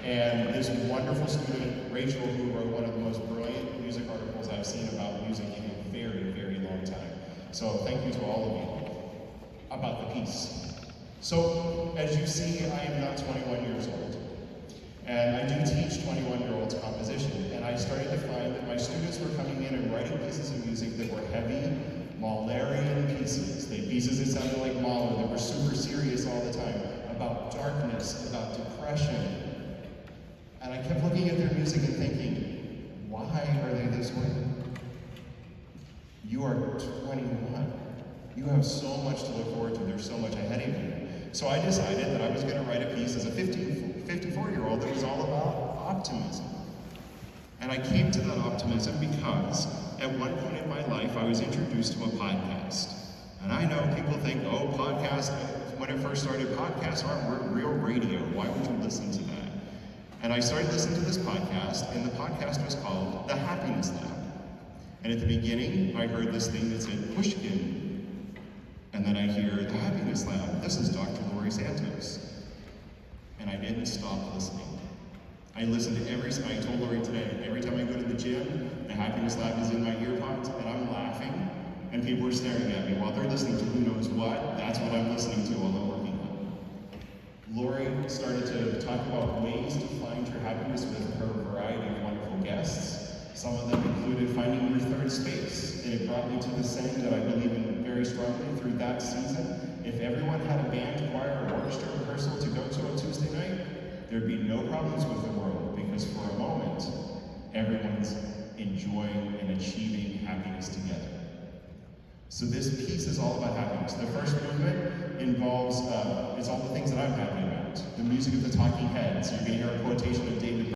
And this wonderful student, Rachel, who wrote one of the most brilliant music articles I've seen about music in a very, very long time. So thank you to all of you about the piece. So as you see, I am not 21 years old. And I do teach 21-year-olds composition. And I started to find that my students were coming in and writing pieces of music that were heavy, Mahlerian pieces. Pieces that sounded like Mahler, that were super serious all the time, about darkness, about depression. And I kept looking at their music and thinking, why are they this way? You are 21. You have so much to look forward to. There's so much ahead of you. So I decided that I was going to write a piece as a 54-year-old that was all about optimism. And I came to that optimism because at one point in my life, I was introduced to a podcast. And I know people think, oh, podcasts, when it first started, podcasts aren't real radio. Why would you listen to that? And I started listening to this podcast, and the podcast was called The Happiness Lab. And at the beginning, I heard this thing that said, Pushkin. And then I hear, The Happiness Lab, this is Dr. Lori Santos. And I didn't stop listening. I listened to I told Lori today, every time I go to the gym, The Happiness Lab is in my earpods, and I'm laughing, and people are staring at me while they're listening to who knows what. That's what I'm listening to while I'm working on. Lori started to talk about ways to find your happiness with her variety of wonderful guests. Some of them included finding your third space, and it brought me to the saying that I believe in very strongly through that season. If everyone had a band, choir, or orchestra rehearsal to go to on Tuesday night, there'd be no problems with the world, because for a moment, everyone's enjoying and achieving happiness together. So this piece is all about happiness. The first movement involves, it's all the things that I'm happy about. The music of the Talking Heads. You're going to hear a quotation of David